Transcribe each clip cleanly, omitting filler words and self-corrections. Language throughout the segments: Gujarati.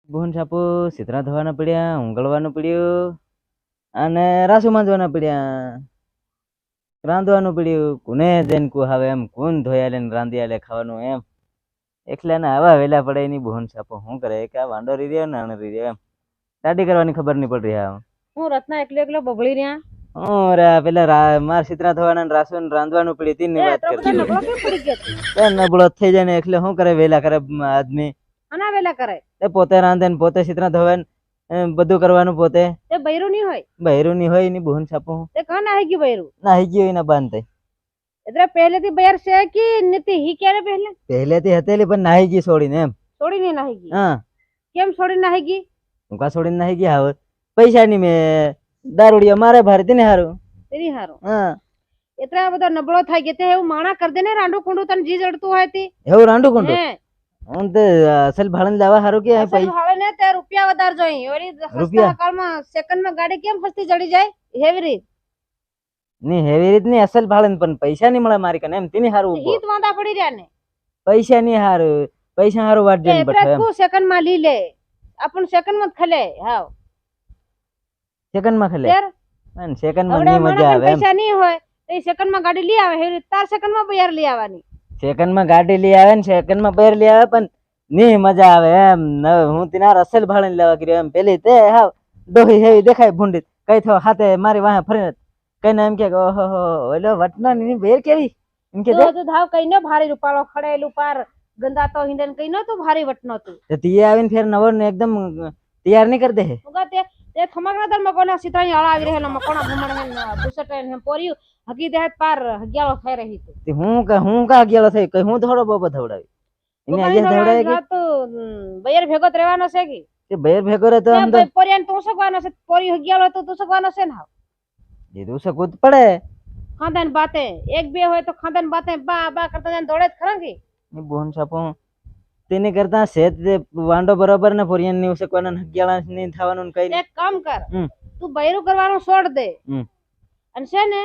બોન સાપુ સિતરા ધોવાના પડ્યા, ઉંગળવાનું પડ્યું અને રાસુ માંજવાના પડ્યા, રાંધવાનું પડ્યું. કોને જઈને કુ હવે એમ કોણ ધોયા લે રાંધી આલે ખાવાનું એમ એકલા ને આવા વેલા પડે એની બોન સાપો શું કરે કે આ વાંડો રી રહ્યો ને આને રી રહ્યો એમ દાઢી કરવાની ખબર નહીં પડી રહ્યા. હું રત્ના એકલો એકલો બબળી રહ્યા. અરે પેલા માર સિતરા ધોવાના ને રાસુ ને રાંધવાનું પડ્યું તીન ની વાત કરતી. નબળો કેમ પડી ગયો? નબળો થઈ જાય ને એટલે શું કરે વેલા કરે આદમી આના વેલા કરે એ પોતે રાંધે ને પોતે સિતરા ધોવે બધું કરવાનું પોતે. તે બૈરું નહીં હોય, બહેરું ની હોય ની બોન સાપો તે કાં નાહી ગયું બૈરું? નાહી ગયો એના બાંધે એટલે પહેલેથી બૈર છે કે નથી હી ક્યારે પહેલેથી હતેલી પણ નાહી ગઈ છોડીને એમ. છોડીને નાહી ગઈ? હા. કેમ છોડીને નાહી ગઈ? હું કા છોડીને નાહી ગયા હવે પૈસા ની મેં દારૂડિયા મારે ભારતી ને હારું તેરી હારું. હા એટલા બધો નબળો થઈ ગયો તે એવું માણા કર દે ને રાંડું કુંડું તને જી જડતું હોય તે એવું રાંડું કુંડું હે હું તે અસલ ભાડન લાવવા હારું કે અસલ ભાડે ને તે રૂપિયા વધાર જોઈ ઓરી રૂપિયા? સસ્તા કાળમાં સેકન્ડ માં ગાડી કેમ સસ્તી જડી જાય હેવી રીત ની હેવી રીત ની અસલ ભાડન પણ પૈસા ની મળે મારી કને એમ તીની હારું હીત વાંધા પડી રહ્યા ને પૈસા ની હારું પૈસા હારું વાટ જઈને બેઠો એમ. તું સેકન્ડ માં લી લે આપણ સેકન્ડ માં ખલે હાવ સેકન્ડ માં ખલે તેર અને સેકન્ડ માં હવે ની મજા આવે એમ. પૈસા નહીં હોય તો સેકન્ડ માં ગાડી લઈ આવે હેવી રીત તાર સેકન્ડ માં બયાર લઈ આવવાની. સેકન્ડ માં ગાડી લઈ આવે ને સેકન્ડ માં પેર લઈ આવે પણ ની મજા આવે એમ. હું તીના અસલ ભાડે લેવા ગયો એમ પેલી તે હાવ ડોહી હેવી દેખાય ભૂંડી કઈ થયો હાથે મારી વાહે ફરીને કઈ એમ કે ઓહો ઓલો વટના ની બેર કેવી એમ કે તો ધાવ કઈ ન ભારી રૂપાળો ખડેલું પાર ગંદા તો હિંડન કઈ ન તું ભારી વટનો તું તીએ આવીને ફેર નવો ને એકદમ તૈયાર નહીં કરી દે હે. ઉગા તે થમકના દર મકોના સિતાઈ આળા આવી રહેલો મકોના ભમણ હે બુસટ હે પોર્યું હકી દે પાર હગિયાળો થઈ રહી તું તે હું કા ગયેલો થઈ કઈ હું થોડો બબો ધવડાવી એને આજે ધવડાવે કે તું બયર ભેગો જ રહેવાનો છે કે તે બેર ભેગો રહે તો આમ તો પોરિયાન તું સગવાનો છે પોરી હગિયાળો તો તું સગવાનો છે ને એ તો સકૂત પડે ખાનદાન બાતે એક બે હોય તો ખાનદાન બાતે બા બા કરતા જાન દોડે જ ખરા કે એ બોન સાપો તેને કરતા સેત વાંડો બરાબર ને પોરિયન ની ઉસકવાના હગિયાળા ની થવાનું કઈ એક કામ કર તું બૈરું કરવાનું છોડ દે અને છે ને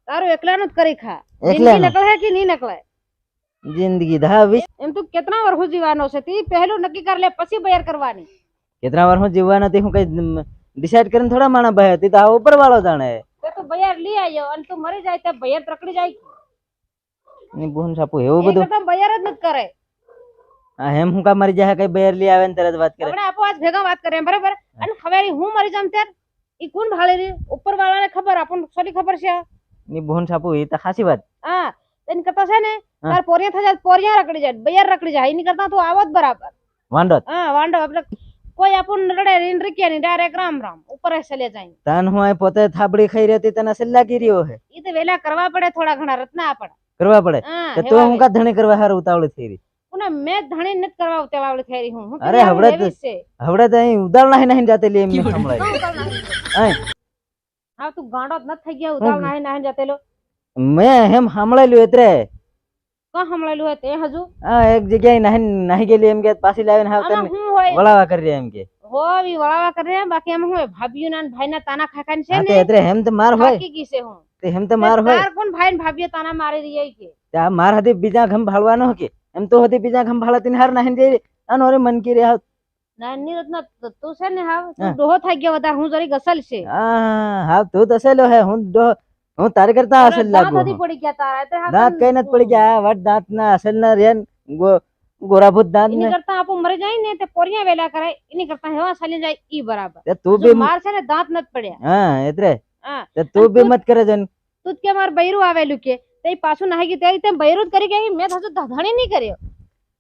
તારું એકલાનું જ કરી ખા જિંદગી નકળે કે નહીં નકળે જિંદગી ધાવી એમ તું કેટલા વર્ષ જીવવાનો છે તી પહેલું નક્કી કર લે પછી બૈર કરવાની. કેટલા વાર હું જીવવાનો તે હું કઈ ડિસાઈડ કરીને થોડા માણા બહે તે તો આ ઉપર વાળો જાણે તે તું બૈર લઈ આવ્યો અને તું મરી જાય તે બૈર તકડી જાય ની બોન સાપો એવું બધું તો બૈર જ ન કરે. આ હેમ હું કા મરી જાય કઈ બેર લઈ આવે ને તરત વાત કરે આપણે આપો આજ ભેગા વાત કરે બરાબર અને ખવેરી હું મરી જામ ત્યાર ઈ કોણ ભાળે રે ઉપર વાળાને ખબર આપણ સોલી ખબર છે ની બોન સાપો એ તો ખાસી વાત. હા તેન કરતા છે ને તાર પોરિયા થઈ જાય પોરિયા રકડી જાય બૈર રકડી જાય એની કરતા તું આવત બરાબર વાંડો હા વાંડો આપણે કોઈ આપણ રડે રીન રીકે ની ડાયરેક્ટ રામ રામ ઉપર ચલે જાય તાન હું આ પોતે થાબડી ખાઈ રહેતી તને સલ્લા કરી રહ્યો હે ઈ તો વેલા કરવા પડે થોડા ઘણા રત્ના આપડે કરવા પડે તો તું હું કા ધણી કરવા હારું ઉતાવળી થઈ રહી કોને મેં ધણી નથી કરવા ઉતાવળી થઈ રહી હું અરે હવડે તો અહીં ઉદાળ નાહી નાહી જાતે લે એમ સંભળાય હા તું ગાંડો જ નથી થઈ ગયા ઉદાળ નાહી નાહી જાતેલો મેં હેમ સાંભળેલું એટલે કા સાંભળેલું હે તે હજુ હા એક જગ્યાએ નાહી નાહી ગયેલી એમ કે પાછી લાવીને હાવ તને વળાવા કરી રહ્યા એમ કે હોવી વળાવા કરે બાકી એમ હોય ભાભીઓ ના ભાઈ ના તાના ખાખાન છે ને એટલે હેમ તો માર હોય બાકી કી છે હું તે હેમ તો માર હોય તાર કોણ ભાઈ ને ભાભીઓ તાના મારી રહી કે આ માર હતી બીજા ઘમ ભાળવાનો કે એમ તો હતી બીજા ઘમ ભાળતી હાર નાહી જઈ આનો રે મન કી રે હાવ નાની રત્ના તું છે ને હાવ તું ડોહો થઈ ગયો વધારે હું જરી ગસલ છે હા હાવ તું તો અસેલો હે હું તારે કરતા અસલ લાગુ દાંત પડી ગયા તારા દાંત કઈ નથી પડી ગયા વટ દાંત ના અસલ ના રેન ગોરાભૂત દાંત ને કરતા આપો મરી જાય ને તે પોરિયા વેલા કરે એની કરતા હેવા સાલી જાય ઈ બરાબર તું બી માર છે ને દાંત નથી પડ્યા હા એટલે તું બી મત કરે જન તું કે માર બૈરું આવેલું કે તે પાછું નાહી ગઈ તે તેમ બૈરું જ કરી કે મેં હજુ ધણી નહીં કર્યો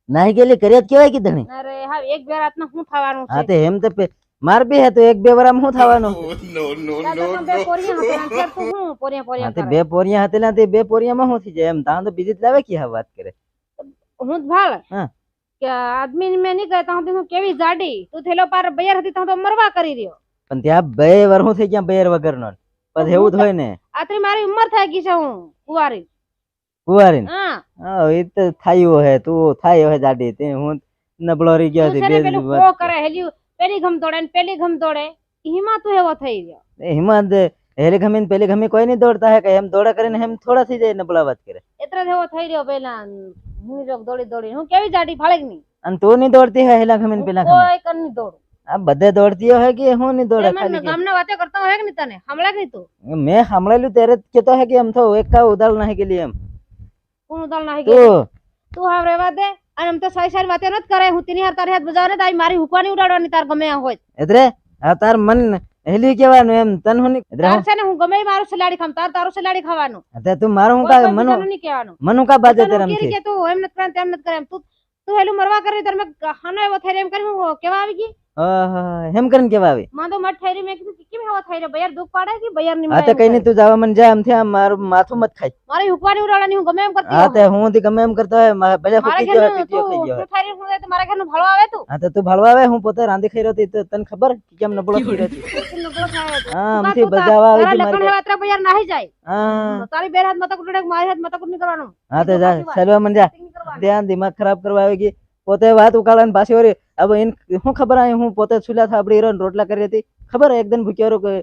નાહી ગયેલી કર્યા કેવાય કે ધણી અરે હા એક બે રાત હું થવાનું છે હા તે એમ તો માર બી હે તો એક બે વરામ હું થવાનું બે પોરિયા હતા તું હું પોરિયા બે પોરિયા હતા તે બે પોરિયા માં હું થઈ જાય એમ તાં તો બીજી જ લાવે કે હા વાત કરે હું જ ભાળ કે આદમી મેં નહીં કહેતા હું કેવી જાડી તું થેલો પાર બૈર હતી તો મરવા કરી રહ્યો પણ ત્યાં બે વર હું થઈ ગયા બૈર વગર નો પછી એવું જ હોય ને આતરી મારી ઉંમર થઈ ગઈ છે હું કુવારી હા એ તો થાયો હે તું થાયો હે જાડી તે હું નબળો રહી ગયો છે પેલું કો કરે હેલ્યું પેલી ઘમ દોડે ને પેલી ઘમ દોડે હિમા તું એવો થઈ ગયો હિમા હેલી ઘમી પેલી ઘમી કોઈ નહીં દોડતા હે કે એમ દોડા કરીને એમ થોડા થઈ જાય નબળા વાત કરે એટલે એવો થઈ રહ્યો પેલા હું જો દોડી દોડી હું કેવી જાડી ફાળે ની અને તું નહીં દોડતી હે હેલા ઘમી પેલા કોઈ કર નહીં દોડું આ બધે દોડતી હે કે હું નહીં દોડે તે ખાલી મને ગામના વાતે કરતા હોય કે નહીં તને હમણાં કે નહીં તું મેં સાંભળેલું ત્યારે જ કહેતો હે કે એમ તો એક કા ઉદાળ નહીં ગયેલી એમ કોણ ઉદાલ નાહી તું ગયો તું હાવ રેવા દે અને એમ તો સારી સારી વાતે નત કરે હું તેની હાર તારી હાથ બજાવને તારી મારી હુકવાની ઉડાડવાની તાર ગમે આ હોય એટલે આ તાર મન હેલી કેવાનું એમ તન હું નહીં એટલે તાર છે ને હું ગમે ઈ મારું સલાડી ખામ તારું સલાડી ખાવાનું તે તું મારું હું કોઈ કા કોઈ મનું બીજાનું નહીં કહેવાનું મનું કા બાજે તને તેર હું કીરી એમથી કે તું એમ નત કરે તેમ નત કરે એમ તું હેલું મરવા કરી તાર મેં હાનો એવો થઈ રહ્યો એમ કરી હું કેવા આવી ગઈ એમ કરીને કેવા આવી માંદો મત થઈ રહી મેં કીધું કે કેમ એવો થઈ રહ્યો બયાર દુઃખ પાડે કે બયાર ની હા તે કઈ નહીં તું જવા મને જા એમ થયા મારું માથું મત ખાય મારી હુકવાની ઉડાડવાની હું ગમે એમ કરતી હા હોઉં. તે હું ગમે એમ કરતો હોય ભલે મારા ફૂટી ગયો ઘરનું ટીટીઓ ખાઈ તું ગયો તું થઈ રહ્યું હું મારા ઘરનું ભાળવા આવે તું હા તો તું ભળવા આવે હું પોતે રાંધી ખાઈ રહ્યો હતી તો તને ખબર કે કેમ નબળો થઈ રહ્યો હતી તું નબળો થાય છે. હા તું આમથી કા તું બજાવા આવી તારા હતી લખણ મારી હેવાત્રા બયાર નાહી જાય હા તારી બેર હાથ મતક ઉડાડે મારી હાથ મતક નહીં કરવાનું હા તે તું જા પાછી વાત. ચાલવા મને જા નહીં કરવાનું. ત્યાં દિમાગ ખરાબ કરવા આવી ગઈ પોતે વાત ઉકાળે ને પાછી વળી હવે એને શું ખબર આવી હું પોતે છુલા થાબડી રહ્યો ને રોટલા કરી હતી ખબર એકદમ ભૂખ્યો રહ્યો